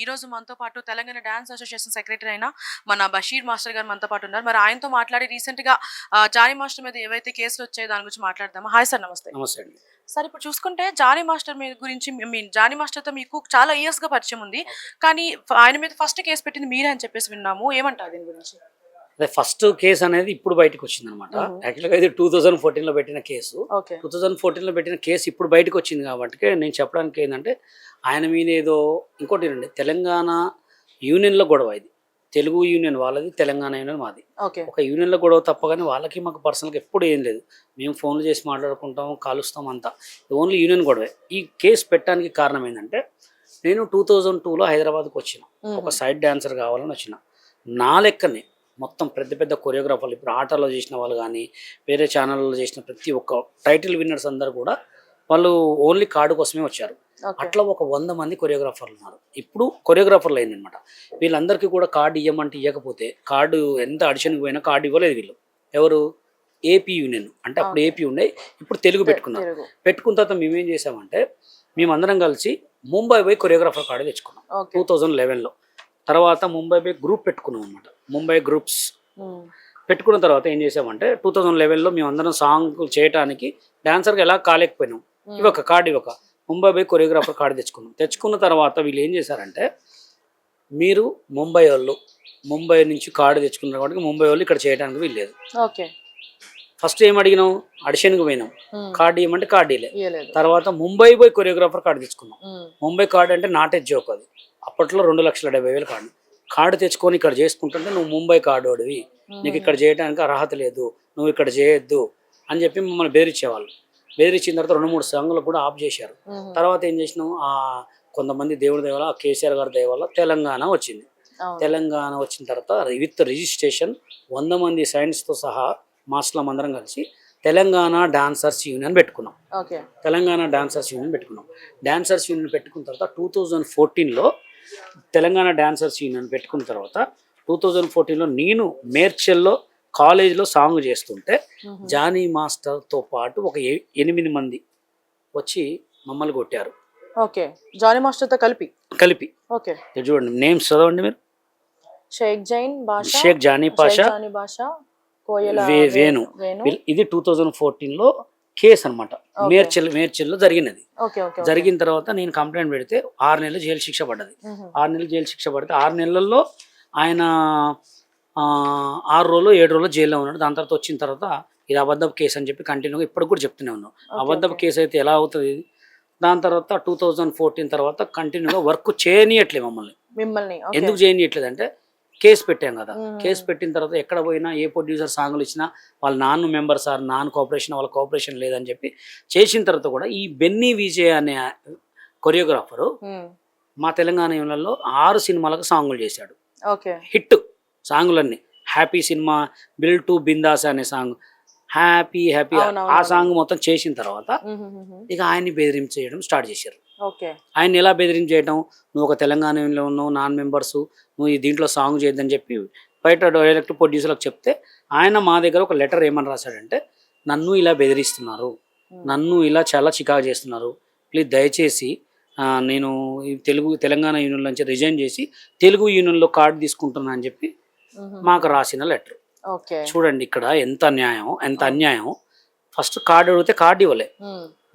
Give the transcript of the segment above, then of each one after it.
ఈరోజు మనతో పాటు తెలంగాణ డాన్స్ అసోసియేషన్ సెక్రటరీ అయిన మన బషీర్ మాస్టర్ గారు మనతో పాటు ఉన్నారు. మరి ఆయనతో మాట్లాడి రీసెంట్‌గా జానీ మాస్టర్ మీద ఏవైతే కేసులు వచ్చాయో దాని గురించి మాట్లాడదామా? హాయ్ సార్, నమస్తే. నమస్తే అండి. సార్, ఇప్పుడు చూసుకుంటే జానీ మాస్టర్ మీద గురించి జానీ మాస్టర్‌తో మీకు చాలా ఇయర్స్‌గా పరిచయం ఉంది. కానీ ఆయన మీద ఫస్ట్ కేస్ పెట్టింది మీరే అని చెప్పేసి విన్నాము. ఏమంటారు దీని గురించి? అదే ఫస్ట్ కేసు అనేది ఇప్పుడు బయటకొచ్చిందనమాట. యాక్చువల్‌గా ఇది 2014లో పెట్టిన కేసు. ఓకే. 2014లో పెట్టిన కేసు ఇప్పుడు బయటకొచ్చింది కాబట్టికే నేను చెప్పడానికి ఏందంటే, ఆయన మీద ఏదో ఇంకోటేనండి, తెలంగాణ యూనియన్‌లో గొడవ ఇది. తెలుగు యూనియన్ వాళ్ళది, తెలంగాణ యూనియన్ మాది. ఓకే. ఒక యూనియన్‌లో గొడవ తప్ప గానీ వాళ్ళకి మాకు పర్సనల్‌గా ఎప్పుడు ఏం లేదు. మేము ఫోన్లు చేసి మాట్లాడుకుంటాం, కలుస్తాం అంతా. ఓన్లీ యూనియన్ గొడవే. ఈ కేసు పెట్టడానికి కారణం ఏందంటే, నేను 2002లో హైదరాబాద్‌కి వచ్చిన. ఒక సైడ్ డాన్సర్ కావాలని వచ్చిన. నా లెక్కనే మొత్తం పెద్ద పెద్ద కొరియోగ్రాఫర్లు, ఇప్పుడు ఆటలో చేసిన వాళ్ళు కానీ, వేరే ఛానల్లో చేసిన ప్రతి ఒక్క టైటిల్ విన్నర్స్ అందరు కూడా వాళ్ళు ఓన్లీ కార్డు కోసమే వచ్చారు. అట్లా ఒక 100 మంది కొరియోగ్రాఫర్లు ఉన్నారు. ఇప్పుడు కొరియోగ్రాఫర్లు అయిందనమాట. వీళ్ళందరికీ కూడా కార్డు ఇవ్వమంటే ఇవ్వకపోతే, కార్డు ఎంత అడిషన్కి పోయినా కార్డు ఇవ్వలేదు వీళ్ళు. ఎవరు? AP union. అంటే అప్పుడు ఏపీ ఉండే, ఇప్పుడు తెలుగు పెట్టుకున్నారు. పెట్టుకున్న తర్వాత మేమేం చేసామంటే, మేమందరం కలిసి ముంబై పోయి కొరియోగ్రాఫర్ కార్డు తెచ్చుకున్నాం 2011లో. తర్వాత ముంబై పోయి గ్రూప్ పెట్టుకున్నాం అనమాట. ముంబై గ్రూప్స్ పెట్టుకున్న తర్వాత ఏం చేసామంటే, 2011లో మేము అందరం సాంగ్ చేయడానికి డాన్సర్గా ఎలా కాలేకపోయినాం. ఇవొక కార్డు ఇవ్వక ముంబై పోయి కొరియోగ్రాఫర్ కార్డు తెచ్చుకున్నాం. తెచ్చుకున్న తర్వాత వీళ్ళు ఏం చేశారంటే, మీరు ముంబై వాళ్ళు, ముంబై నుంచి కార్డు తెచ్చుకున్నారు కాబట్టి ముంబై వాళ్ళు ఇక్కడ చేయడానికి వీల్లేదు. ఓకే. ఫస్ట్ ఏం అడిగినాం? అడిషన్కి పోయినాం. కార్డు ఇవ్వమంటే కార్డు ఇవ్వలేదు. తర్వాత ముంబై పోయి కొరియోగ్రాఫర్ కార్డు తెచ్చుకున్నాం. ముంబై కార్డు అంటే నాట్ ఎ జోక్ అది. అప్పట్లో 2,70,000 కార్డు. కార్డు తెచ్చుకొని ఇక్కడ చేసుకుంటుంటే నువ్వు ముంబై కార్డు వాడివి, నీకు ఇక్కడ చేయడానికి అర్హత లేదు, నువ్వు ఇక్కడ చేయొద్దు అని చెప్పి మమ్మల్ని బెదిరించేవాళ్ళు. బెదిరించిన తర్వాత 2-3 సాంగ్లు కూడా ఆఫ్ చేశారు. తర్వాత ఏం చేసినాం, కొంతమంది దేవుడి దయ వల్ల, కేసీఆర్ గారి దయ వల్ల తెలంగాణ వచ్చింది. తెలంగాణ వచ్చిన తర్వాత విత్ రిజిస్ట్రేషన్ 100 మంది సైన్స్తో సహా మాస్టర్లం అందరం కలిసి తెలంగాణ డాన్సర్స్ యూనియన్ పెట్టుకున్నాం. తెలంగాణ డాన్సర్స్ యూనియన్ పెట్టుకున్నాం. డాన్సర్స్ యూనియన్ పెట్టుకున్న తర్వాత 2014లో తెలంగాణ డాన్సర్స్ యూనియన్ పెట్టుకున్న తర్వాత 2014లో నేను మేడ్చల్లో కాలేజీలో సాంగ్ చేస్తుంటే జానీ మాస్టర్తో పాటు ఒక 8 మంది వచ్చి మమ్మల్ని కొట్టారు. ఓకే. జానీ మాస్టర్తో కలిపి ఓకే. చూడండి, నేమ్స్ చదవండి మీరు. షేక్ జానీ పాషా, వేణు. ఇది 2014లో కేసు అనమాట. మేడ్చల్లో జరిగినది. జరిగిన తర్వాత నేను కంప్లైంట్ పెడితే 6 నెలలు జైలు శిక్ష పడ్డది. 6 నెలలు జైలు శిక్ష పడితే 6 నెలల్లో ఆయన 6 రోజులు 7 రోజులు జైల్లో ఉన్నాడు. దాని తర్వాత వచ్చిన తర్వాత ఇది అబద్ధపు కేసు అని చెప్పి కంటిన్యూగా ఇప్పటికి కూడా చెప్తూనే ఉన్నాం. అబద్ధపు కేసు అయితే ఎలా అవుతుంది? దాని తర్వాత 2014 తర్వాత కంటిన్యూగా వర్క్ చేయనీయట్లేదు మిమ్మల్ని. ఎందుకు చేయనీయట్లేదు అంటే, కేసు పెట్టాం కదా. కేసు పెట్టిన తర్వాత ఎక్కడ పోయినా ఏ ప్రొడ్యూసర్ సాంగ్లు ఇచ్చినా వాళ్ళు మెంబర్స్ నాన్ కోఆపరేషన్, వాళ్ళ కోఆపరేషన్ లేదని చెప్పి చేసిన తర్వాత కూడా ఈ బెన్నీ విజయ్ అనే కొరియోగ్రాఫరు మా తెలంగాణ యూనియన్లో 6 సినిమాలకు సాంగులు చేశాడు. హిట్ సాంగులన్నీ. హ్యాపీ సినిమా, బిల్ టు బిందాస్ అనే సాంగ్, హ్యాపీ ఆ సాంగ్ మొత్తం చేసిన తర్వాత ఇక ఆయన్ని బెదిరించేయడం స్టార్ట్ చేశారు. ఆయన ఎలా బెదిరించేయడం, నువ్వు ఒక తెలంగాణ యూనియన్లో ఉన్నావు, నాన్ మెంబర్స్, నువ్వు ఈ దీంట్లో సాంగ్ చేయొద్దని చెప్పి బయట డైరెక్ట్ ప్రొడ్యూసర్లకు చెప్తే ఆయన మా దగ్గర ఒక లెటర్ ఏమని రాశాడంటే, నన్ను ఇలా బెదిరిస్తున్నారు, నన్ను ఇలా చాలా చికాకు చేస్తున్నారు, ప్లీజ్ దయచేసి నేను తెలంగాణ యూనియన్ నుంచి రిజైన్ చేసి తెలుగు యూనియన్లో కార్డు తీసుకుంటున్నా అని చెప్పి మాకు రాసిన లెటర్. చూడండి ఇక్కడ ఎంత న్యాయం, ఎంత అన్యాయం. ఫస్ట్ కార్డు అడిగితే కార్డు ఇవ్వలే,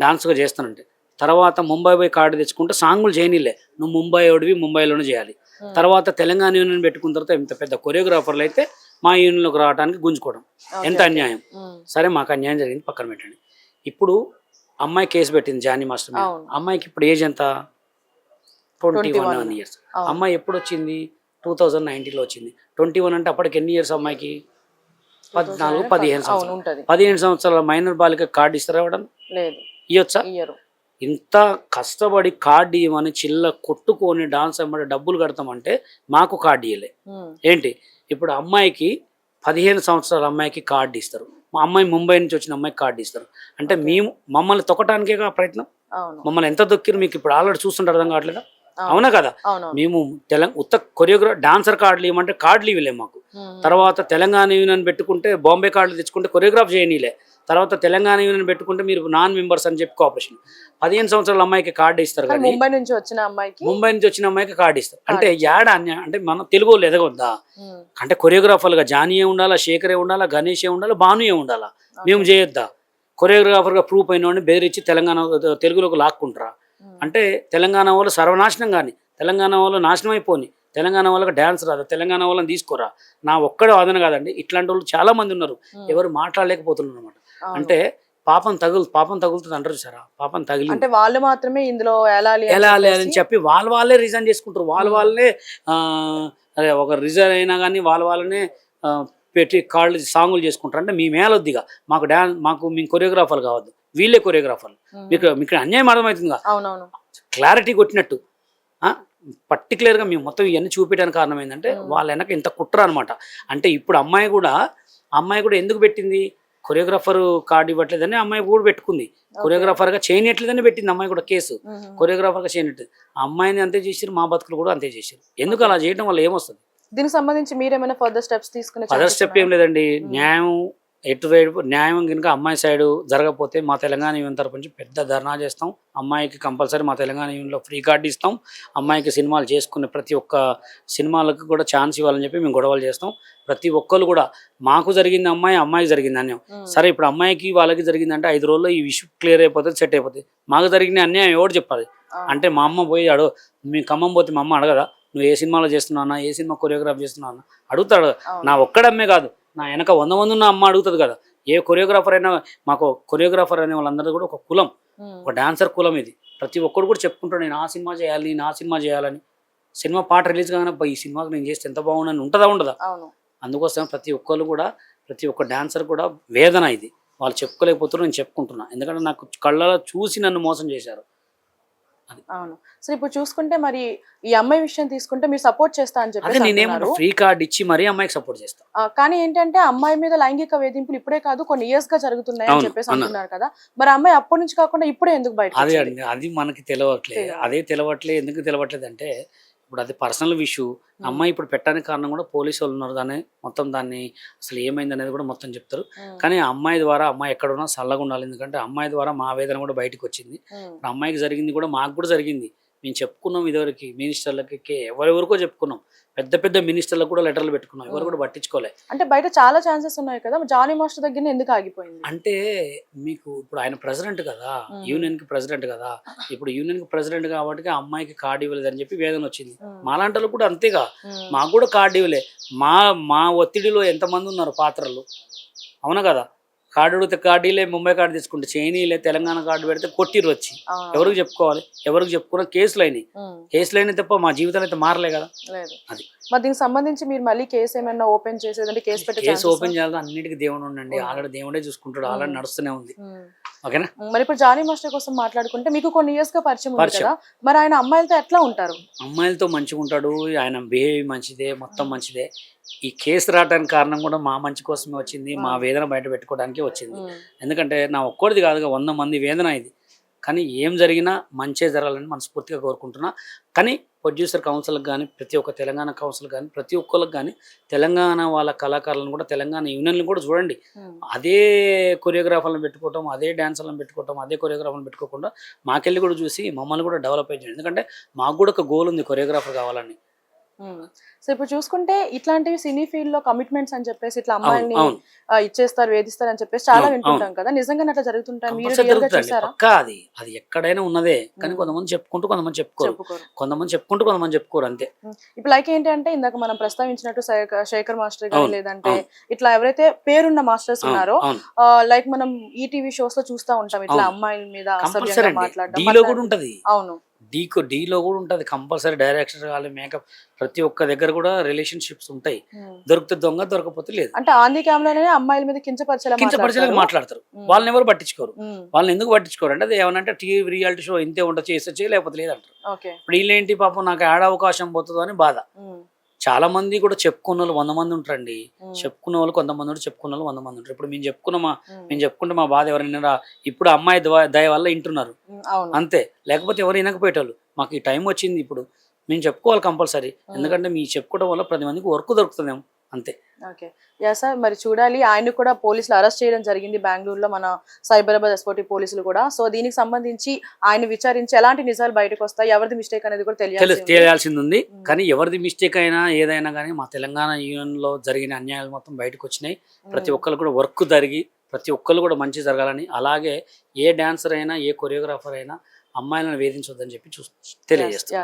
డాన్స్గా చేస్తానంటే. తర్వాత ముంబై పోయి కార్డు తెచ్చుకుంటే సాంగులు చేయనిలే, నువ్వు ముంబై ఓడివి, ముంబైలోనే చేయాలి. తర్వాత తెలంగాణ యూనియన్ పెట్టుకున్న తర్వాత ఇంత పెద్ద కొరియోగ్రాఫర్లు అయితే మా యూనియన్లోకి రావడానికి గుంజుకోవడం ఎంత అన్యాయం. సరే, మాకు అన్యాయం జరిగింది, పక్కన పెట్టండి. ఇప్పుడు అమ్మాయి కేసు పెట్టింది జానీ మాస్టర్ మీద. అమ్మాయికి ఇప్పుడు ఏజ్ ఎంత? 21 ఇయర్స్. అమ్మాయి ఎప్పుడు వచ్చింది? 2019లో వచ్చింది. 21 అంటే అప్పటికి ఎన్ని ఇయర్స్ అమ్మాయికి? 14-15 సంవత్సరాలు. 15 సంవత్సరాల మైనర్ బాలిక కార్డు ఇస్తారా? ఇవ్వచ్చా? ఇంత కష్టపడి కార్డు ఇవ్వమని కొట్టుకొని డాన్స్ అమ్మడి డబ్బులు కడతామంటే మాకు కార్డు ఇవ్వలే. ఏంటి ఇప్పుడు అమ్మాయికి 15 సంవత్సరాల అమ్మాయికి కార్డు ఇస్తారు, మా అమ్మాయి ముంబై నుంచి వచ్చిన అమ్మాయికి కార్డు ఇస్తారు అంటే మేము మమ్మల్ని తొక్కటానికే ప్రయత్నం. మమ్మల్ని ఎంత దొక్కిరు మీకు ఇప్పుడు ఆల్రెడీ చూస్తుంటే అర్థం కావట్లేదా? అవునా కదా? మేము ఉత్త డాన్సర్ కార్డులు ఇవ్వమంటే కార్డులు ఇవ్వలేము మాకు. తర్వాత తెలంగాణ యూనియన్ పెట్టుకుంటే బాంబే కార్డులు తెచ్చుకుంటే కొరియోగ్రాఫ్ చేయనీలే. తర్వాత తెలంగాణ యూనియన్ పెట్టుకుంటే మీరు నాన్ మెంబర్స్ అని చెప్పి కోఆపరేషన్. 15 సంవత్సరాల అమ్మాయికి కార్డు ఇస్తారు కానీ కానీ ముంబై నుంచి వచ్చిన అమ్మాయికి ముంబై నుంచి వచ్చిన అమ్మాయికి కార్డు ఇస్తారు. అంటే యాడ అంటే మన తెలుగు వాళ్ళు ఎదగొద్దా? అంటే కొరియోగ్రాఫర్గా జానీయే ఉండాలా, శేఖరే ఉండాలా, గణేషే ఉండాలా, భానుయే ఉండాలా? మేము చేయొద్దా? కొరియోగ్రాఫర్గా ప్రూఫ్ అయిన వాడిని బెదిరించి తెలంగాణ తెలుగులోకి లాక్కుంటారా? అంటే తెలంగాణ వాళ్ళు సర్వనాశనం కానీ, తెలంగాణ వాళ్ళు నాశనం అయిపోని, తెలంగాణ వాళ్ళకి డ్యాన్స్ రాదు, తెలంగాణ వాళ్ళని తీసుకోరా. నా ఒక్కడే వాదన కాదండి, ఇట్లాంటి వాళ్ళు చాలా మంది ఉన్నారు, ఎవరు మాట్లాడలేకపోతున్నారు అనమాట. అంటే పాపం తగులుతుంది అంటారు సారా, పాపం తగిలి అంటే వాళ్ళు మాత్రమే ఇందులో ఎలా అని చెప్పి వాళ్ళే రిజైన్ చేసుకుంటారు. వాళ్ళే అదే ఒక రిజైన్ అయినా కానీ వాళ్ళనే పెట్టి కాళ్ళు సాంగులు చేసుకుంటారు. అంటే మేము మేలొద్దిగా మేము కొరియోగ్రాఫర్లు కావద్దు, వీళ్ళే కొరియోగ్రాఫర్లు. మీకు అన్యాయం అర్థమవుతుందిగా, క్లారిటీ కొట్టినట్టు. పర్టికులర్గా మేము మొత్తం ఇవన్నీ చూపించడానికి కారణం ఏంటంటే వాళ్ళ వెనక ఇంత కుట్ర అనమాట. అంటే ఇప్పుడు అమ్మాయి కూడా ఎందుకు పెట్టింది, కొరియోగ్రాఫర్ కార్డు ఇవ్వట్లేదని అమ్మాయి కూడా పెట్టుకుంది, కొరియోగ్రాఫర్గా చేయనట్లేదని పెట్టింది అమ్మాయి కూడా కేసు. కొరియోగ్రాఫర్గా చేయనట్లేదు ఆ అమ్మాయిని అంతే చేసారు, మా బతుకులు కూడా అంతే చేశారు. ఎందుకు అలా చేయడం వల్ల ఏమొస్తుంది? దీనికి సంబంధించి మీరేమైనా ఫర్దర్ స్టెప్స్ తీసుకునే? ఫర్దర్ స్టెప్ ఏం లేదండి, న్యాయం ఎటువైపు న్యాయం కనుక అమ్మాయి సైడు జరగకపోతే మా తెలంగాణ యూనియన్ తరపు నుంచి పెద్ద ధర్నా చేస్తాం. అమ్మాయికి కంపల్సరీ మా తెలంగాణ యూనియన్లో ఫ్రీ కార్డు ఇస్తాం. అమ్మాయికి సినిమాలు చేసుకునే ప్రతి ఒక్క సినిమాలకు కూడా ఛాన్స్ ఇవ్వాలని చెప్పి మేము గొడవలు చేస్తాం. ప్రతి ఒక్కరు కూడా మాకు జరిగింది అమ్మాయికి జరిగింది అన్యాయం. సరే ఇప్పుడు అమ్మాయికి వాళ్ళకి జరిగిందంటే 5 రోజుల్లో ఈ విషయం క్లియర్ అయిపోతుంది, సెట్ అయిపోతుంది. మాకు జరిగిన అన్యాయం ఎవరు చెప్పాలి? అంటే మా అమ్మ పోయి మీ ఖమ్మం పోతే మా అమ్మ అడగదా, నువ్వు ఏ సినిమాలో చేస్తున్నావు, ఏ సినిమా కొరియోగ్రాఫ్ చేస్తున్నావు అడుగుతాడు. నా ఒక్కడమ్మే కాదు, నా వెనక 100 మంది ఉన్న అమ్మ అడుగుతుంది కదా. ఏ కొరియోగ్రాఫర్ అయినా, మాకు కొరియోగ్రాఫర్ అనే వాళ్ళందరూ కూడా ఒక కులం, ఒక డాన్సర్ కులం. ఇది ప్రతి ఒక్కరు కూడా చెప్పుకుంటాడు, నేను ఆ సినిమా చేయాలని. సినిమా పాట రిలీజ్ కాగానే ఈ సినిమాకి నేను చేస్తే ఎంత బాగుందని ఉండదా? అందుకోసం ప్రతి ఒక్క డాన్సర్ కూడా వేదన ఇది. వాళ్ళు చెప్పుకోలేకపోతున్నారు, నేను చెప్పుకుంటున్నా. ఎందుకంటే నాకు కళ్ళలో చూసి నన్ను మోసం చేశారు. అవును. సో ఇప్పుడు చూసుకుంటే మరి ఈ అమ్మాయి విషయం తీసుకుంటే మీరు సపోర్ట్ చేస్తా అని చెప్పి నేనేమన్నా ఫ్రీ కార్డ్ ఇచ్చి మరీ అమ్మాయికి సపోర్ట్ చేస్తా. కానీ ఏంటంటే అమ్మాయి మీద లైంగిక వేధింపులు ఇప్పుడే కాదు కొన్ని ఇయర్స్ గా జరుగుతున్నాయి అని చెప్పేసి అంటున్నారు కదా. మరి అమ్మాయి అప్పటి నుంచి కాకుండా ఇప్పుడే ఎందుకు బయట? అది మనకి తెలియట్లేదు. ఎందుకు తెలియట్లేదు అంటే ఇప్పుడు అది పర్సనల్ ఇష్యూ. అమ్మాయి ఇప్పుడు పెట్టడానికి కారణం కూడా పోలీసు వాళ్ళు ఉన్నారు, దాన్ని అసలు ఏమైంది అనేది కూడా మొత్తం చెప్తారు. కానీ అమ్మాయి ద్వారా అమ్మాయి ఎక్కడున్నా చల్లగా ఉండాలి. ఎందుకంటే అమ్మాయి ద్వారా మా వేదన కూడా బయటకు వచ్చింది. అమ్మాయికి జరిగింది కూడా మాకు కూడా జరిగింది. మేము చెప్పుకున్నాం, ఇదివరకు మినిస్టర్లకి ఎవరెవరికో చెప్పుకున్నాం, పెద్ద మినిస్టర్లకు కూడా లెటర్లు పెట్టుకున్నాం, ఎవరు కూడా పట్టించుకోలే. అంటే బయట చాలా ఛాన్సెస్ ఉన్నాయి కదా, జానీ మాస్టర్ దగ్గర ఎందుకు ఆగిపోయింది? అంటే మీకు ఇప్పుడు ఆయన ప్రెసిడెంట్ కదా, యూనియన్ కి ప్రెసిడెంట్ కదా. ఇప్పుడు యూనియన్ కి ప్రెసిడెంట్ కాబట్టి అమ్మాయికి కార్డు ఇవ్వలేదు అని చెప్పి వేదన వచ్చింది. మాలాంటి కూడా అంతేగా, మాకు కూడా కార్డు ఇవ్వలే. మా ఒత్తిడిలో ఎంతమంది ఉన్నారు పాత్రలు, అవునా కదా. కార్డు అడిగితే కార్డులే, ముంబై కార్డు తీసుకుంటే చైనీలే, తెలంగాణ కార్డు పెడితే కొట్టిరు వచ్చి. ఎవరికి చెప్పుకోవాలి? ఎవరికి చెప్పుకున్నా కేసులు అయినాయి తప్ప మా జీవితాలు అయితే మారలే కదా. అది మరి దీనికి సంబంధించి మీరు మళ్ళీ కేసు ఏమైనా ఓపెన్ చేసేదంటే కేసు ఓపెన్ చేయాలి. అన్నిటికీ దేవుడు ఉండండి, ఆల్రెడీ దేవుడే చూసుకుంటాడు, ఆల్రెడీ నడుస్తూనే ఉంది. ఓకేనా. మరి ఇప్పుడు జానీ మాస్టర్ కోసం మాట్లాడుకుంటే మీకు కొన్ని ఇయర్స్ గా పరిచయం ఉంది కదా, మరి ఆయన అమ్మాయిలతో ఎట్లా ఉంటారు? అమ్మాయిలతో మంచిగా ఉంటాడు, ఆయన బిహేవ్ మంచిదే, మొత్తం మంచిదే. ఈ కేసు రావడానికి కారణం కూడా మా మంచి కోసమే వచ్చింది, మా వేదన బయట పెట్టుకోవడానికి వచ్చింది. ఎందుకంటే నా ఒక్కడిది కాదుగా, 100 మంది వేదన ఇది. కానీ ఏం జరిగినా మంచే జరగాలని మనస్ఫూర్తిగా కోరుకుంటున్నా. కానీ ప్రొడ్యూసర్ కౌన్సిల్కి కానీ, ప్రతి ఒక్క తెలంగాణ కౌన్సిల్ కానీ, ప్రతి ఒక్కరికి కానీ, తెలంగాణ వాళ్ళ కళాకారులను కూడా, తెలంగాణ యూనియన్లు కూడా చూడండి. అదే కొరియోగ్రాఫర్లను పెట్టుకోవటం, అదే డాన్సర్లను పెట్టుకోవటం, అదే కొరియోగ్రాఫర్లను పెట్టుకోకుండా మాకెళ్ళి కూడా చూసి మమ్మల్ని కూడా డెవలప్ అయ్యింది. ఎందుకంటే మాకు కూడా ఒక గోల్ ఉంది, కొరియోగ్రాఫర్ కావాలని. సో ఇప్పుడు చూసుకుంటే ఇట్లాంటివి సినీ ఫీల్డ్ లో కమిట్మెంట్స్ అని చెప్పేసి ఇట్లా అమ్మాయిని ఇచ్చేస్తారు, వేధిస్తారు అని చెప్పేసి చాలా వింటుంటాం కదా, నిజంగా అట్లా జరుగుతుంటాయి? అది ఎక్కడైనా ఉన్నదే. కానీ కొంతమంది చెప్పుకుంటూ కొంతమంది చెప్పుకోరు అంతే. ఇప్పుడు లైక్ ఏంటంటే ఇందాక మనం ప్రస్తావించినట్టు శేఖర్ మాస్టర్ గానీ, లేదంటే ఇట్లా ఎవరైతే పేరున్న మాస్టర్స్ ఉన్నారో, లైక్ మనం ఈటీవీ షోస్ లో చూస్తా ఉంటాం ఇట్లా అమ్మాయిల మీద మాట్లాడడం. అవును, డీలో కూడా ఉంటుంది కంపల్సరీ. డైరెక్టర్ కానీ, మేకప్, ప్రతి ఒక్క దగ్గర కూడా రిలేషన్షిప్స్ ఉంటాయి. దొరికితే దొంగ, దొరకపోతే లేదు. అంటే ఆన్ కెమెరాలోనే అమ్మాయిల మీద కించపరిచేలా మాట్లాడతారు. వాళ్ళని ఎవరు పట్టించుకోరు. వాళ్ళని ఎందుకు పట్టించుకోరు అంటే, అది ఏమనంటే టీవీ రియాలిటీ షో ఇంతే ఉండొచ్చు, చేసొచ్చు, లేకపోతే లేదంటారు. ఇప్పుడు వీళ్ళేంటి పాపం నాకు ఆడ అవకాశం పోతుందో అని బాధ. చాలా మంది కూడా చెప్పుకున్న వాళ్ళు 100 మంది ఉంటారండి. చెప్పుకున్న వాళ్ళు కొంతమంది ఉంటారు, చెప్పుకున్న వాళ్ళు 100 మంది ఉంటారు. ఇప్పుడు మేము చెప్పుకుంటే మా బాధ ఎవరైనా ఇప్పుడు అమ్మాయి దయ వల్ల వింటున్నారు అంతే, లేకపోతే ఎవరు వినకపోయేటోళ్ళు. మాకు ఈ టైం వచ్చింది, ఇప్పుడు మేము చెప్పుకోవాలి కంపల్సరీ. ఎందుకంటే మీ చెప్పుకోవడం వల్ల 10 మందికి వర్క్ దొరుకుతుందేమో. అంతే. ఓకే. యా సార్, మరి చూడాలి, ఆయన కూడా పోలీసులు అరెస్ట్ చేయడం జరిగింది బెంగళూరులో, మన సైబరాబాద్ ఎస్ఓటి పోలీసులు కూడా. సో దీనికి సంబంధించి ఆయన విచారించి ఎలాంటి నిజాలు బయటకు వస్తాయి, ఎవరిది మిస్టేక్ అనేది కూడా తెలియాల్సింది ఉంది. కానీ ఎవరిది మిస్టేక్ అయినా ఏదైనా కానీ మా తెలంగాణ యూనియన్లో జరిగిన అన్యాయాలు మొత్తం బయటకు వచ్చినాయి. ప్రతి ఒక్కరు కూడా వర్క్ జరిగి ప్రతి ఒక్కరు కూడా మంచి జరగాలని, అలాగే ఏ డాన్సర్ అయినా ఏ కొరియోగ్రాఫర్ అయినా అమ్మాయిలను వేధించొద్దని చెప్పి తెలియజేస్తాను.